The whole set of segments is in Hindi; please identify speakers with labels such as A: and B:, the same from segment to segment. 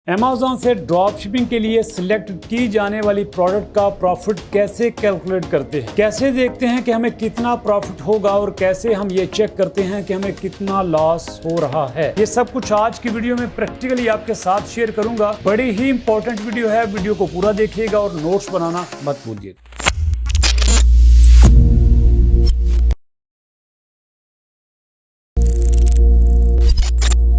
A: अमेज़न से ड्रॉप शिपिंग के लिए सिलेक्ट की जाने वाली प्रोडक्ट का प्रॉफिट कैसे कैलकुलेट करते हैं, कैसे देखते हैं कि हमें कितना प्रॉफिट होगा और कैसे हम ये चेक करते हैं कि हमें कितना लॉस हो रहा है। ये सब कुछ आज की वीडियो में प्रैक्टिकली आपके साथ शेयर करूंगा। बड़ी ही इंपॉर्टेंट वीडियो है, वीडियो को पूरा देखिएगा और नोट्स बनाना मत भूलिएगा।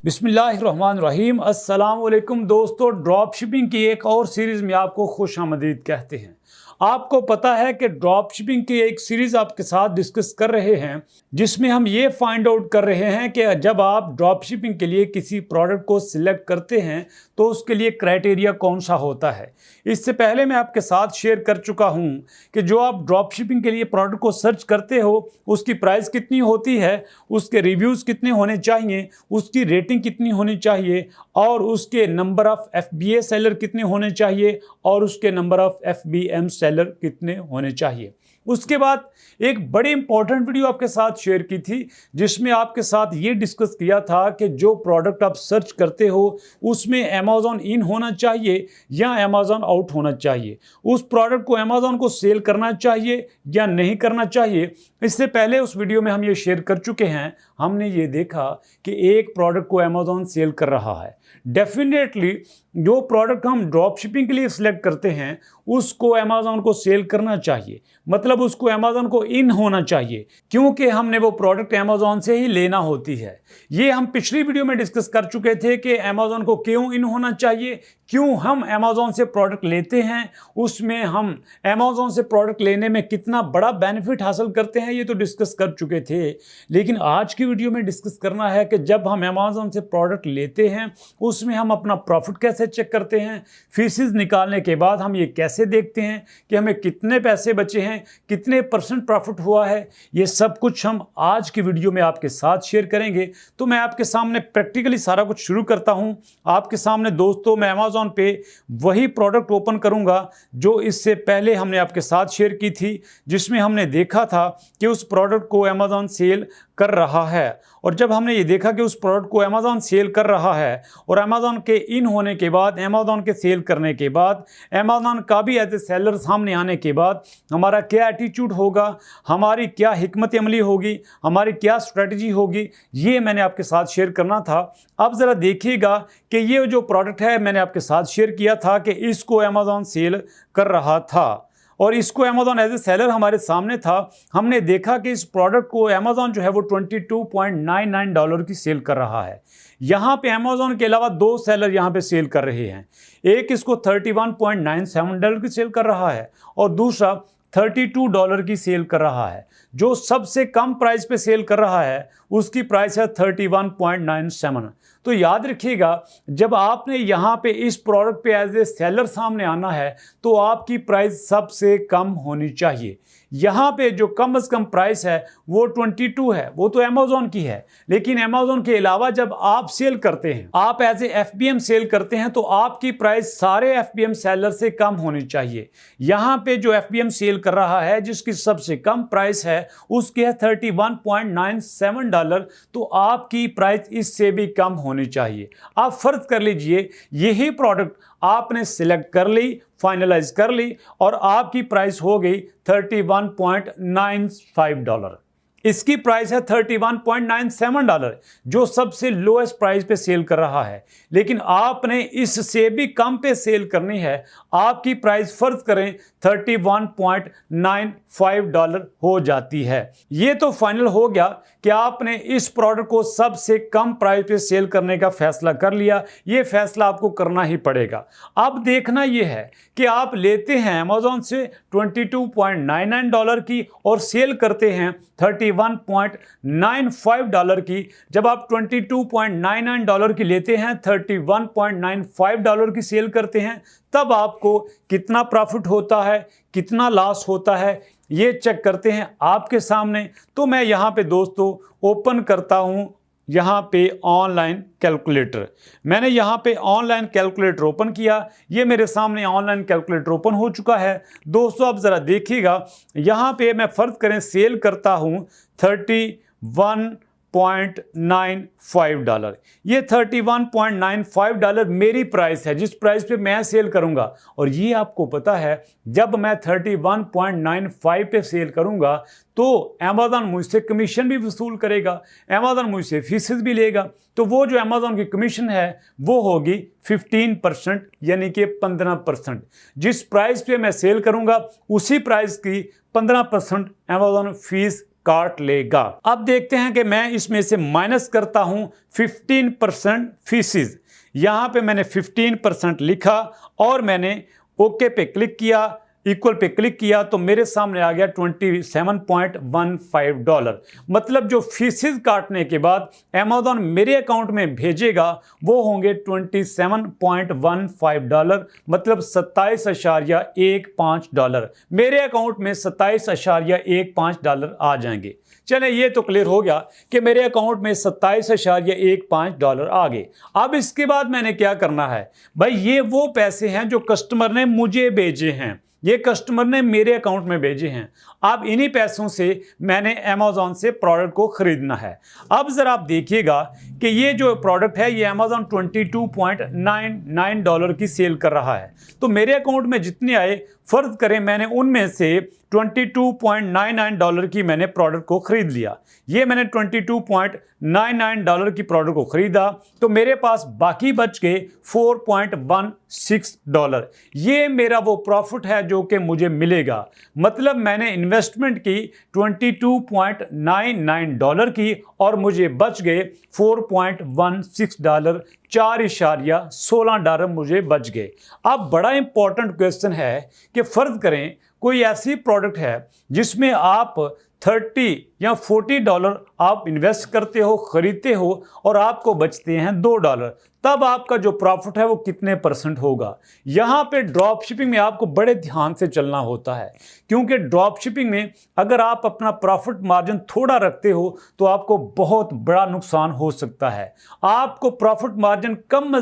A: बिस्मिल्लाहिर्रहमानिर्रहीम। अस्सलाम वालेकुम दोस्तों, ड्रॉप शिपिंग की एक और सीरीज़ में आपको खुशामदीद कहते हैं। आपको पता है कि ड्रॉप शिपिंग की एक सीरीज़ आपके साथ डिस्कस कर रहे हैं जिसमें हम ये फाइंड आउट कर रहे हैं कि जब आप ड्रॉप शिपिंग के लिए किसी प्रोडक्ट को सिलेक्ट करते हैं तो उसके लिए क्राइटेरिया कौन सा होता है। इससे पहले मैं आपके साथ शेयर कर चुका हूँ कि जो आप ड्रॉप शिपिंग के लिए प्रोडक्ट को सर्च करते हो उसकी प्राइस कितनी होती है, उसके रिव्यूज़ कितने होने चाहिए, उसकी रेटिंग कितनी होनी चाहिए और उसके नंबर ऑफ़ FBA सेलर कितने होने चाहिए और उसके नंबर ऑफ़ FBM सेलर कितने होने चाहिए। उसके बाद एक बड़ी इंपॉर्टेंट वीडियो आपके साथ शेयर की थी जिसमें आपके साथ ये डिस्कस किया था कि जो प्रोडक्ट आप सर्च करते हो उसमें अमेज़न इन होना चाहिए या अमेज़न आउट होना चाहिए, उस प्रोडक्ट को अमेज़न को सेल करना चाहिए या नहीं करना चाहिए। इससे पहले उस वीडियो में हम ये शेयर कर चुके हैं। हमने ये देखा कि एक प्रोडक्ट को अमेज़न सेल कर रहा है। डेफिनेटली जो प्रोडक्ट हम ड्रॉप शिपिंग के लिए सिलेक्ट करते हैं उसको अमेज़न को सेल करना चाहिए, मतलब उसको अमेज़न को इन होना चाहिए, क्योंकि हमने वो प्रोडक्ट अमेज़न से ही लेना होती है। ये हम पिछली वीडियो में डिस्कस कर चुके थे कि अमेज़न को क्यों इन होना चाहिए, क्यों हम अमेज़न से प्रोडक्ट लेते हैं, उसमें हम अमेज़न से प्रोडक्ट लेने में कितना बड़ा बेनिफिट हासिल करते हैं, ये तो डिस्कस कर चुके थे। लेकिन आज की वीडियो में डिस्कस करना है कि जब हम अमेज़न से प्रोडक्ट लेते हैं उसमें हम अपना प्रॉफिट कैसे चेक करते हैं। फीसिस निकालने के बाद हम ये कैसे देखते हैं कि हमें कितने पैसे बचे हैं, कितने % प्रॉफिट हुआ है। ये सब कुछ हम आज की वीडियो में आपके साथ शेयर करेंगे। तो मैं आपके सामने प्रैक्टिकली सारा कुछ शुरू करता हूं। आपके सामने दोस्तों मैं अमेज़न पे वही प्रोडक्ट ओपन करूंगा जो इससे पहले हमने आपके साथ शेयर की थी, जिसमें हमने देखा था कि उस प्रोडक्ट को अमेज़न सेल कर रहा है। और जब हमने ये देखा कि उस प्रोडक्ट को अमेज़न सेल कर रहा है और अमेज़न के इन होने के बाद, अमेज़न के सेल करने के बाद, अमेज़न का भी एज ए सेलर सामने आने के बाद हमारा क्या एटीट्यूड होगा, हमारी क्या हिकमत अमली होगी, हमारी क्या स्ट्रेटजी होगी, ये मैंने आपके साथ शेयर करना था। अब ज़रा देखिएगा कि ये जो प्रोडक्ट है मैंने आपके साथ शेयर किया था कि इसको अमेज़न सेल कर रहा था और इसको अमेज़न एज ए सेलर हमारे सामने था। हमने देखा कि इस प्रोडक्ट को अमेज़न जो है वो $22.99 की सेल कर रहा है। यहाँ पे अमेज़न के अलावा दो सेलर यहाँ पे सेल कर रहे हैं। एक इसको $31.97 की सेल कर रहा है और दूसरा $32 की सेल कर रहा है। जो सबसे कम प्राइस पे सेल कर रहा है उसकी प्राइस है 31.97। तो याद रखिएगा, जब आपने यहाँ पे इस प्रोडक्ट पे एज ए सेलर सामने आना है तो आपकी प्राइस सबसे कम होनी चाहिए। यहाँ पे जो कम से कम प्राइस है वो 22 है, वो तो अमेज़न की है। लेकिन अमेज़न के अलावा जब आप सेल करते हैं, आप एज ए FBM सेल करते हैं तो आपकी प्राइस सारे FBM सेलर से कम होनी चाहिए। यहाँ पे जो FBM सेल कर रहा है जिसकी सबसे कम प्राइस है उसकी है $31.97, तो आपकी प्राइस इससे भी कम होनी चाहिए। आप फर्ज कर लीजिए यही प्रोडक्ट आपने सिलेक्ट कर ली, फाइनलाइज कर ली और आपकी प्राइस हो गई $31.95। इसकी प्राइस है $31.97 जो सबसे लोएस्ट प्राइस पे सेल कर रहा है। लेकिन आपने इससे भी कम पे सेल करनी है, आपकी प्राइस फर्ज करें $31.95 हो जाती है। ये तो फाइनल हो गया कि आपने इस प्रोडक्ट को सबसे कम प्राइस पे सेल करने का फैसला कर लिया। ये फैसला आपको करना ही पड़ेगा। अब देखना ये है कि आप लेते हैं अमेज़न से $22.99 की और सेल करते हैं $31.95 की। जब आप $22.99 की लेते हैं, $31.95 की सेल करते हैं, तब आपको कितना प्रॉफिट होता है, कितना लॉस होता है, ये चेक करते हैं आपके सामने। तो मैं यहाँ पे दोस्तों ओपन करता हूँ यहाँ पे ऑनलाइन कैलकुलेटर। मैंने यहाँ पे ऑनलाइन कैलकुलेटर ओपन किया। ये मेरे सामने ऑनलाइन कैलकुलेटर ओपन हो चुका है। दोस्तों अब ज़रा देखिएगा, यहाँ पे मैं फ़र्ज़ करें सेल करता हूँ 31 $31.95। ये $31.95 मेरी प्राइस है, जिस प्राइस पे मैं सेल करूंगा। और ये आपको पता है, जब मैं 31.95 पे सेल करूंगा तो अमेज़न मुझसे कमीशन भी वसूल करेगा, अमेज़न मुझसे फीसेस भी लेगा। तो वो जो अमेज़न की कमीशन है वो होगी 15%, यानी कि 15%। जिस प्राइस पे मैं सेल करूंगा उसी प्राइस की 15% अमेज़न फीस काट लेगा। अब देखते हैं कि मैं इसमें से माइनस करता हूं 15% फीसिस। यहां पे मैंने 15% लिखा और मैंने ओके पे क्लिक किया, इक्वल पे क्लिक किया, तो मेरे सामने आ गया $27.15। मतलब जो फीसिस काटने के बाद अमेज़न मेरे अकाउंट में भेजेगा वो होंगे $27.15, मतलब $27.15। मेरे अकाउंट में $27.15 आ जाएंगे। चले, ये तो क्लियर हो गया कि मेरे अकाउंट में $27.15 आ गए। अब इसके बाद मैंने क्या करना है भाई, ये वो पैसे हैं जो कस्टमर ने मुझे भेजे हैं, ये कस्टमर ने मेरे अकाउंट में भेजे हैं। अब इन्हीं पैसों से मैंने अमेज़न से प्रोडक्ट को खरीदना है। अब जरा आप देखिएगा कि ये जो प्रोडक्ट है ये अमेज़न $22.99 की सेल कर रहा है। तो मेरे अकाउंट में जितने आए, फर्ज करें मैंने उनमें से $22.99 की मैंने प्रोडक्ट को खरीद लिया। ये मैंने $22.99 की प्रोडक्ट को खरीदा, तो मेरे पास बाकी बच गए $4.16। ये मेरा वो प्रॉफिट है जो कि मुझे मिलेगा। मतलब मैंने इन्वेस्टमेंट की $22.99 की और मुझे बच गए $4.16, $4.16 मुझे बच गए। अब बड़ा इंपॉर्टेंट क्वेश्चन है कि फर्ज करें कोई ऐसी प्रोडक्ट है जिसमें आप $30 या $40 आप इन्वेस्ट करते हो, खरीदते हो, और आपको बचते हैं $2, तब आपका जो प्रॉफिट है वो कितने % होगा। यहाँ पे ड्रॉप शिपिंग में आपको बड़े ध्यान से चलना होता है, क्योंकि ड्रॉप शिपिंग में अगर आप अपना प्रॉफिट मार्जिन थोड़ा रखते हो तो आपको बहुत बड़ा नुकसान हो सकता है। आपको प्रॉफिट मार्जिन कम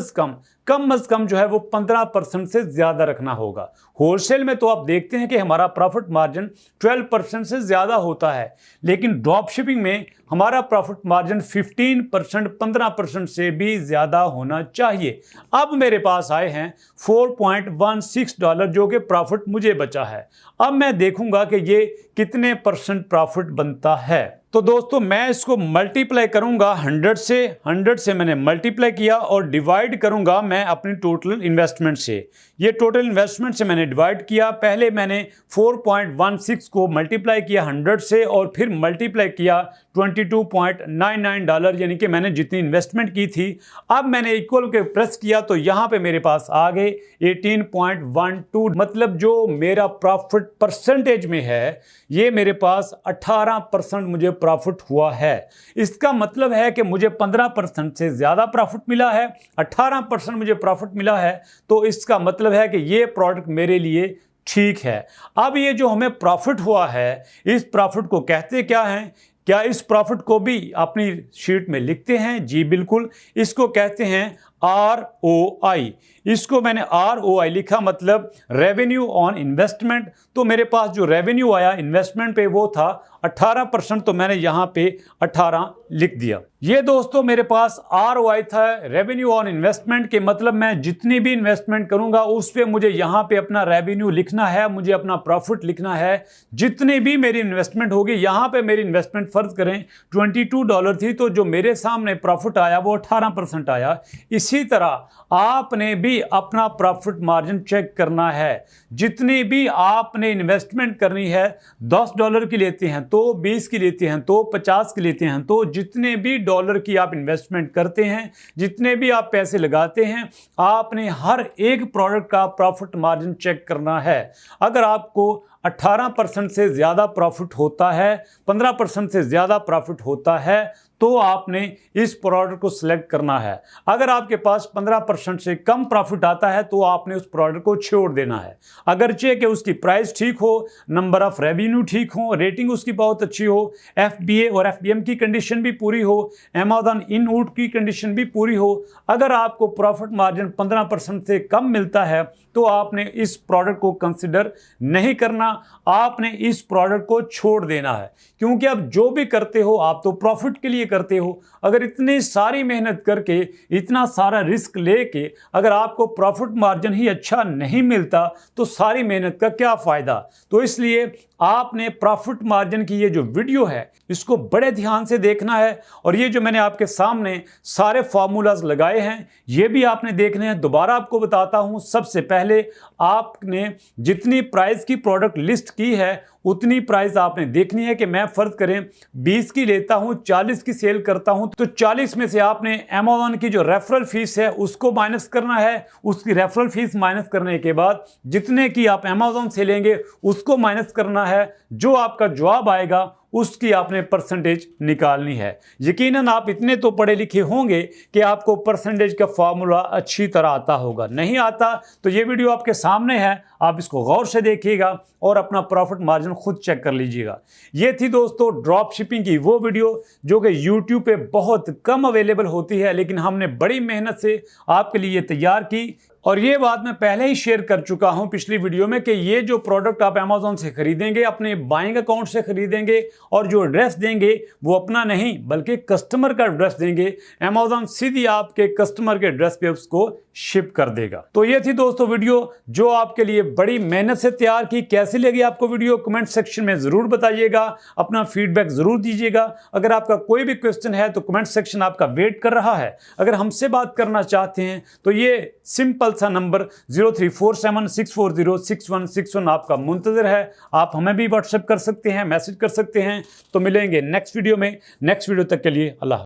A: अज कम जो है वो 15% से ज़्यादा रखना होगा। होलसेल में तो आप देखते हैं कि हमारा प्रॉफिट मार्जिन 12% से ज़्यादा होता है, लेकिन ड्रॉप शिपिंग में हमारा प्रॉफिट मार्जिन 15%, 15% से भी ज़्यादा होना चाहिए। अब मेरे पास आए हैं $4.16 जो कि प्रॉफिट मुझे बचा है। अब मैं देखूंगा कि ये कितने % प्रॉफिट बनता है। तो दोस्तों मैं इसको मल्टीप्लाई करूंगा 100 से मैंने मल्टीप्लाई किया और डिवाइड करूंगा मैं अपनी टोटल इन्वेस्टमेंट से। ये टोटल इन्वेस्टमेंट से मैंने डिवाइड किया। पहले मैंने 4.16 को मल्टीप्लाई किया 100 से और फिर मल्टीप्लाई किया $22.99, यानी कि मैंने जितनी इन्वेस्टमेंट की थी। अब मैंने इक्वल के प्रेस किया तो यहाँ पे मेरे पास आ गए 18.12, मतलब जो मेरा प्रॉफिट परसेंटेज में है ये मेरे पास 18% मुझे प्रॉफिट हुआ है। इसका मतलब है कि मुझे 15% से ज़्यादा प्रॉफिट मिला है, 18% मुझे प्रॉफिट मिला है। तो इसका मतलब है कि ये प्रोडक्ट मेरे लिए ठीक है। अब ये जो हमें प्रॉफिट हुआ है, इस प्रॉफिट को कहते क्या हैं? क्या इस प्रॉफिट को भी अपनी शीट में लिखते हैं? जी बिल्कुल, इसको कहते हैं ROI। इसको मैंने ROI लिखा, मतलब रेवेन्यू ऑन इन्वेस्टमेंट। तो मेरे पास जो रेवेन्यू आया इन्वेस्टमेंट पे वो था 18%, तो मैंने यहाँ पे 18 लिख दिया। ये दोस्तों मेरे पास ROI था, रेवेन्यू ऑन इन्वेस्टमेंट के मतलब मैं जितनी भी इन्वेस्टमेंट करूंगा उस पे मुझे यहाँ पे अपना रेवेन्यू लिखना है, मुझे अपना प्रॉफिट लिखना है। जितनी भी मेरी इन्वेस्टमेंट होगी, यहाँ पे मेरी इन्वेस्टमेंट फर्ज करें $22 थी, तो जो मेरे सामने प्रॉफिट आया वो 18% आया। इसी तरह आपने भी अपना प्रॉफिट मार्जिन चेक करना है। जितनी भी आपने इन्वेस्टमेंट करनी है, $10 की लेते हैं तो 20 की लेते हैं तो 50 की लेते हैं, तो जितने भी डॉलर की आप इन्वेस्टमेंट करते हैं, जितने भी आप पैसे लगाते हैं, आपने हर एक प्रोडक्ट का प्रॉफिट मार्जिन चेक करना है। अगर आपको 18% से ज़्यादा प्रॉफिट होता है, 15% से ज़्यादा प्रॉफिट होता है, तो आपने इस प्रोडक्ट को सिलेक्ट करना है। अगर आपके पास 15% से कम प्रॉफिट आता है तो आपने उस प्रोडक्ट को छोड़ देना है। अगरचे कि उसकी प्राइस ठीक हो, नंबर ऑफ रेवेन्यू ठीक हो, रेटिंग उसकी बहुत अच्छी हो, FBA और FBM की कंडीशन भी पूरी हो, अमेज़न इन-आउट की कंडीशन भी पूरी हो। अगर आपको प्रॉफिट मार्जिन 15% से कम मिलता है तो आपने इस प्रोडक्ट को कंसिडर नहीं करना करना, आपने इस प्रोडक्ट को छोड़ देना है। क्योंकि आप जो भी करते हो आप तो प्रॉफिट के लिए करते हो। अगर इतनी सारी मेहनत करके, इतना सारा रिस्क लेके अगर आपको प्रॉफिट मार्जिन ही अच्छा नहीं मिलता तो सारी मेहनत का क्या फायदा। तो इसलिए आपने प्रॉफिट मार्जिन की ये जो वीडियो है इसको बड़े ध्यान से देखना है। और ये जो मैंने आपके सामने सारे फार्मूलाज लगाए हैं ये भी आपने देखने हैं। दोबारा आपको बताता हूं, सबसे पहले आपने जितनी प्राइस की प्रोडक्ट लिस्ट की है उतनी प्राइस आपने देखनी है कि मैं फर्ज करें 20 की लेता हूं, 40 की सेल करता हूं, तो 40 में से आपने अमेज़न की जो रेफरल फीस है उसको माइनस करना है। उसकी रेफरल फीस माइनस करने के बाद जितने की आप अमेज़न से लेंगे उसको माइनस करना है। जो आपका जवाब आएगा उसकी आपने परसेंटेज निकालनी है। यकीनन आप इतने तो पढ़े लिखे होंगे कि आपको परसेंटेज का फॉर्मूला अच्छी तरह आता होगा। नहीं आता तो ये वीडियो आपके सामने है, आप इसको गौर से देखिएगा और अपना प्रॉफिट मार्जिन खुद चेक कर लीजिएगा। ये थी दोस्तों ड्रॉप शिपिंग की वो वीडियो जो कि यूट्यूब पे बहुत कम अवेलेबल होती है, लेकिन हमने बड़ी मेहनत से आपके लिए तैयार की। और ये बात मैं पहले ही शेयर कर चुका हूं पिछली वीडियो में कि ये जो प्रोडक्ट आप अमेज़न से खरीदेंगे अपने बाइंग अकाउंट से खरीदेंगे और जो एड्रेस देंगे वो अपना नहीं बल्कि कस्टमर का एड्रेस देंगे। अमेज़न सीधी आपके कस्टमर के एड्रेस पे उसको शिप कर देगा। तो ये थी दोस्तों वीडियो जो आपके लिए बड़ी मेहनत से तैयार की। कैसी लगी आपको वीडियो कमेंट सेक्शन में जरूर बताइएगा, अपना फीडबैक जरूर दीजिएगा। अगर आपका कोई भी क्वेश्चन है तो कमेंट सेक्शन आपका वेट कर रहा है। अगर हमसे बात करना चाहते हैं तो ये सिंपल सा नंबर 034764066161 आपका मुंतजर है। आप हमें भी व्हाट्सएप कर सकते हैं, मैसेज कर सकते हैं। तो मिलेंगे नेक्स्ट वीडियो में। नेक्स्ट वीडियो तक के लिए अल्लाह।